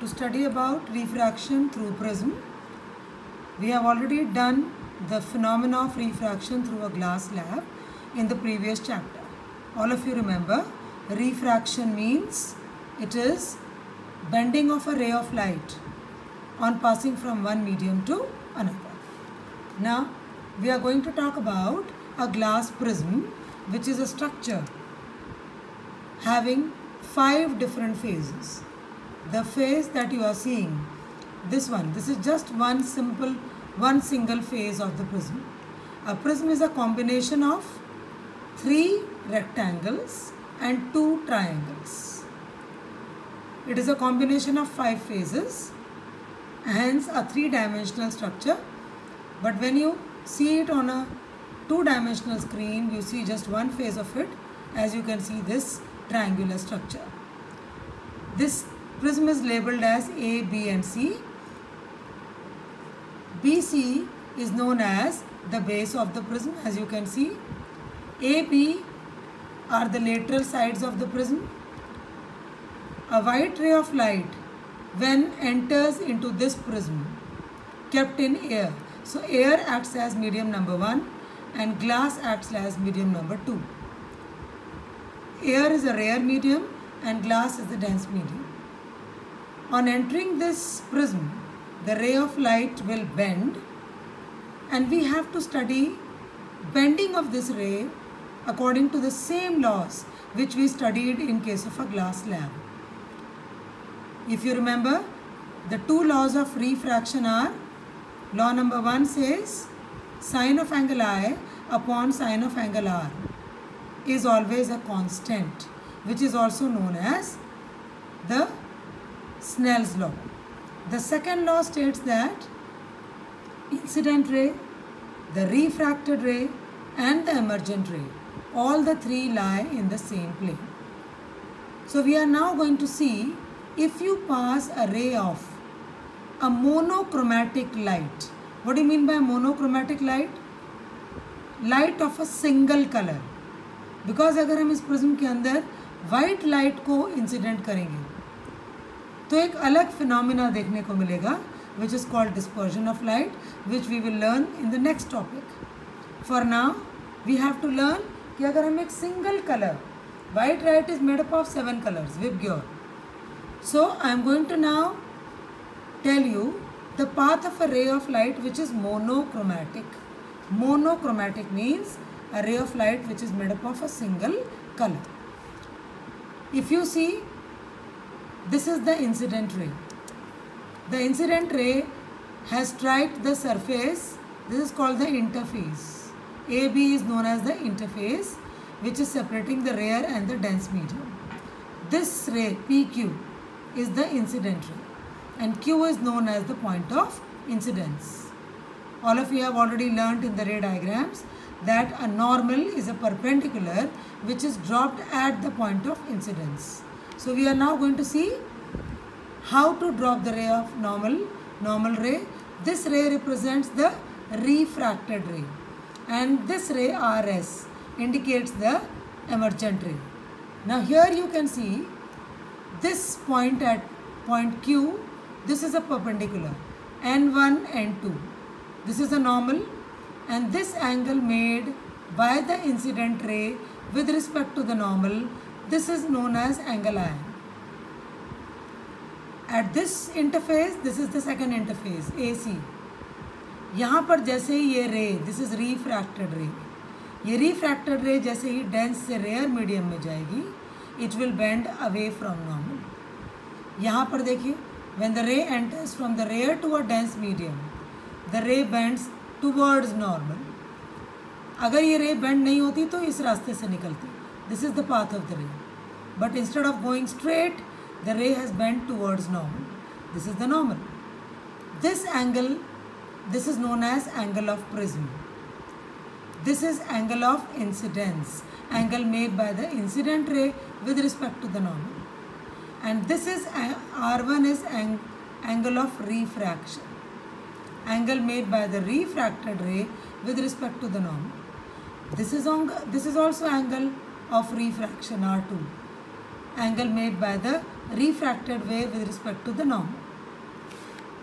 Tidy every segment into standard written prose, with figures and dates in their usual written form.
to study about refraction through prism. We have already done the phenomena of refraction through a glass slab in the previous chapter. All of you remember, refraction means it is bending of a ray of light on passing from one medium to another. Now we are going to talk about a glass prism, which is a structure having 5 different phases. The phase that you are seeing, this is just one single phase of the prism. A prism is a combination of 3 rectangles and 2 triangles. It is a combination of 5 phases, hence a 3-dimensional structure. But when you see it on a 2-dimensional screen, you see just one phase of it, as you can see this triangular structure. This prism is labeled as A, B and C. BC is known as the base of the prism, as you can see. AB are the lateral sides of the prism. A white ray of light, when enters into this prism, kept in air. So air acts as medium number 1 and glass acts as medium number 2. Air is a rare medium and glass is the dense medium. On entering this prism, the ray of light will bend, and we have to study bending of this ray according to the same laws which we studied in case of a glass slab. If you remember, the 2 laws of refraction are, law number 1 says sine of angle I upon sine of angle R is always a constant, which is also known as the Snell's law. The second law states that incident ray, the refracted ray and the emergent ray, all the 3 lie in the same plane. So we are now going to see, if you pass a ray of a monochromatic light. What do you mean by monochromatic light? Light of a single color. Because अगर हम इस prism के अंदर white light को incident करेंगे तो एक अलग फिनोमिना देखने को मिलेगा, which is called dispersion of light, which we will learn in the next topic. For now, we have to learn कि अगर हम एक single color, white light is made up of 7 colors, Vibgyor. So I am going to now tell you the path of a ray of light which is monochromatic. Monochromatic means a ray of light which is made up of a single color. If you see, this is the incident ray. The incident ray has striked the surface. This is called the interface. AB is known as the interface, which is separating the rare and the dense medium. This ray, PQ, is the incident ray, and Q is known as the point of incidence. All of you have already learnt in the ray diagrams that a normal is a perpendicular which is dropped at the point of incidence. So we are now going to see how to drop the ray of normal ray. This ray represents the refracted ray, and this ray RS indicates the emergent ray. Now here you can see this point at point Q, this is a perpendicular, N1, N2. This is a normal, and this angle made by the incident ray with respect to the normal, this is known as angle I. At this interface, this is the second interface, AC. यहाँ पर जैसे ही ये रे, this is refracted ray. ये refracted ray जैसे ही dense से rare medium में जाएगी, it will bend away from normal. यहाँ पर देखिए, when the ray enters from the rare to a dense medium, the ray bends towards normal. अगर ये ray bend नहीं होती तो इस रास्ते से निकलती. This is the path of the ray. But instead of going straight, the ray has bent towards normal. This is the normal. This angle, this is known as angle of prism. This is angle of incidence, angle made by the incident ray with respect to the normal. And this is R1 is angle of refraction, angle made by the refracted ray with respect to the normal. This is also angle of refraction R2, angle made by the refracted wave with respect to the normal.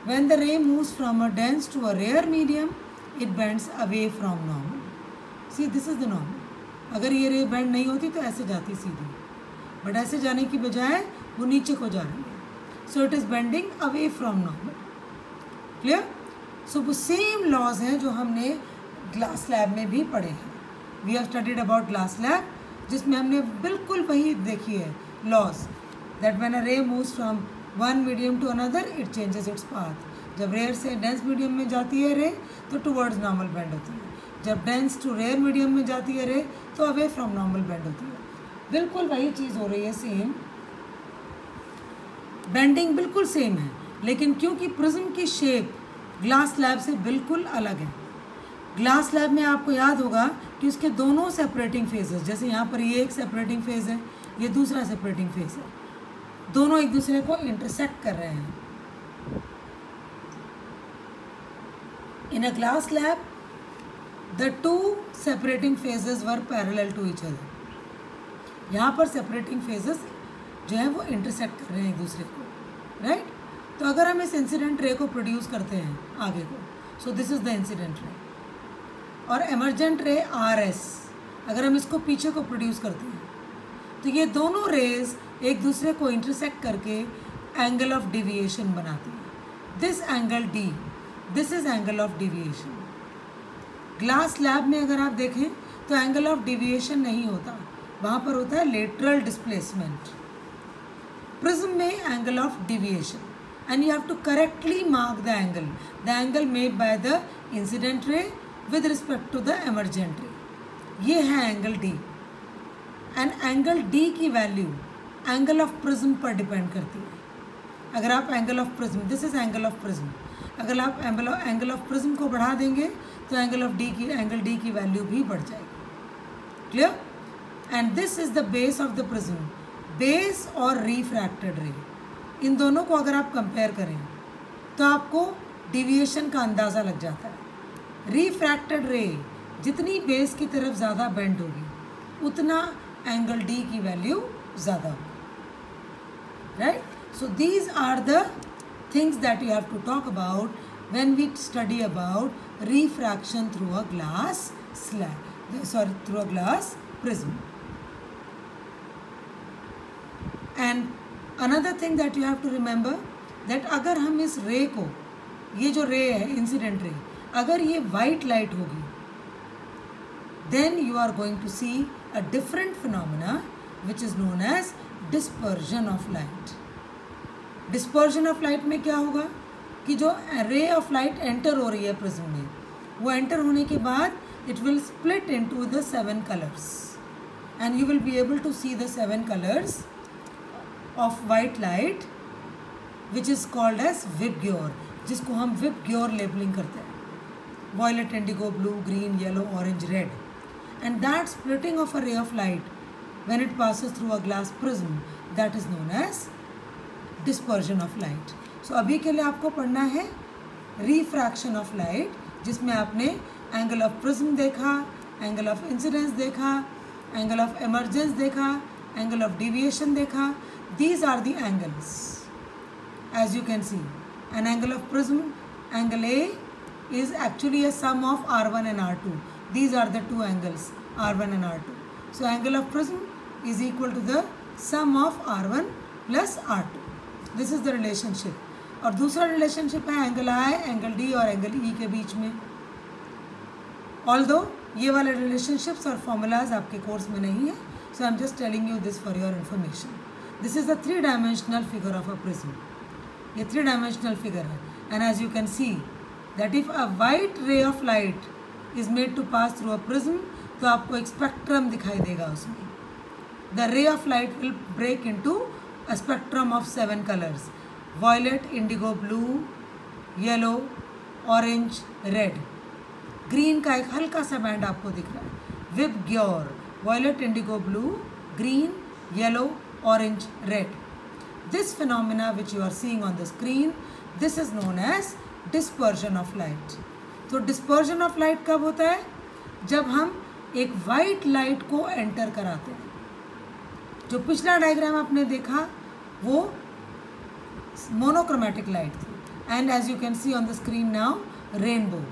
When the ray moves from a dense to a rare medium, it bends away from normal. See, this is the normal. अगर ये रे bend नहीं होती तो ऐसे जाती सीधी, but ऐसे जाने की बजाय वो नीचे को जा रही है. So it is bending away from normal. Clear? So वो सेम लॉज हैं जो हमने ग्लास लैब में भी पढ़े हैं. We have studied about glass slab, जिसमें हमने बिल्कुल वही देखी है laws, that when a ray moves from one medium to another it changes its path. जब रेयर से डेंस मीडियम में जाती है रे तो टुवर्ड्स नॉर्मल बेंड होती है. जब डेंस टू रेयर मीडियम में जाती है रे तो अवे फ्रॉम नॉर्मल बेंड होती है. बिल्कुल वही चीज़ हो रही है, सेम बेंडिंग बिल्कुल सेम है, लेकिन क्योंकि प्रिज्म की शेप ग्लास स्लैब से बिल्कुल अलग है. ग्लास स्लैब में आपको याद होगा कि उसके दोनों सेपरेटिंग फेजेस, जैसे यहाँ पर ये एक सेपरेटिंग फेज है, ये दूसरा सेपरेटिंग फेज है, दोनों एक दूसरे को इंटरसेक्ट कर रहे हैं. In a glass slab the two separating phases were parallel to each other. यहाँ पर separating phases जो है वो intersect कर रहे हैं एक दूसरे को, right? तो अगर हम इस incident ray को produce करते हैं आगे को, so this is the incident ray, और emergent ray RS अगर हम इसको पीछे को produce करते हैं तो ये दोनों rays एक दूसरे को intersect करके angle of deviation बनाती है. This angle D, this is angle of deviation. Glass slab में अगर आप देखें तो एंगल ऑफ डिविएशन नहीं होता, वहाँ पर होता है लेटरल डिस्प्लेसमेंट. प्रिज्म में angle of deviation, and you have to correctly mark the angle made by the incident ray with respect to the emergent ray. ये है angle D, and angle D की वैल्यू एंगल ऑफ प्रिज्म पर depend करती है. अगर आप angle of prism, this is angle of prism, अगर आप एंगल ऑफ प्रिज्म को बढ़ा देंगे तो एंगल डी की वैल्यू भी बढ़ जाएगी. Clear? And this is the base of the prism. Base और रिफ्रैक्टेड रे, इन दोनों को अगर आप कंपेयर करें तो आपको डिविएशन का अंदाज़ा लग जाता है. रिफ्रैक्टेड रे जितनी बेस की तरफ ज़्यादा बेंड होगी उतना एंगल डी की वैल्यू ज़्यादा होगी. Right? So these are the things that you have to talk about when we study about refraction through a glass slab, through a glass prism. And another thing that you have to remember that अगर हम इस रे को, ये जो रे है incident ray, अगर ये वाइट लाइट होगी then you are going to see a different phenomena which is known as dispersion of light. Dispersion of light में क्या होगा कि जो रे ऑफ लाइट एंटर हो रही है प्रिज्म में, वो एंटर होने के बाद it will split into the 7 colours, and you will be able to see the 7 colours of white light which is called as VIBGYOR, जिसको हम विबग्योर लेबलिंग करते हैं. Violet, indigo, blue, green, yellow, orange, red. And that splitting of a ray of light when it passes through a glass prism, that is known as dispersion of light. So अभी के लिए आपको पढ़ना है refraction of light, जिसमें आपने angle of prism देखा, angle of incidence देखा, एंगल ऑफ एमर्जेंस देखा, एंगल ऑफ डिविएशन देखा. These are the angles as you can see. An angle of prism, angle A is actually a sum of R1 and R2. These are the two angles, R1 and R2. So angle of prism is equal to the sum of R1 plus R2. This is the relationship. और दूसरा relationship है angle I, angle D और angle E के बीच में. Although ये वाले relationships और formulas आपके कोर्स में नहीं है, so I'm just telling you this for your information. This is a 3-dimensional figure of a prism. ये 3-dimensional figure है, and as you can see that if a white ray of light is made to pass through a prism, तो आपको एक spectrum दिखाई देगा उसमें. The ray of light will break into a spectrum of 7 colors: violet, indigo, blue, yellow, orange, red. Green का एक हल्का सा बैंड आपको दिख रहा है. VIBGYOR, violet, indigo, blue, green, yellow, orange, red. This phenomena which you are seeing on the screen, this is known as dispersion of light. तो dispersion of light कब होता है? जब हम एक वाइट लाइट को एंटर कराते हैं. जो पिछला डायग्राम आपने देखा वो मोनोक्रोमेटिक लाइट थी, and as you can see on the screen now rainbow.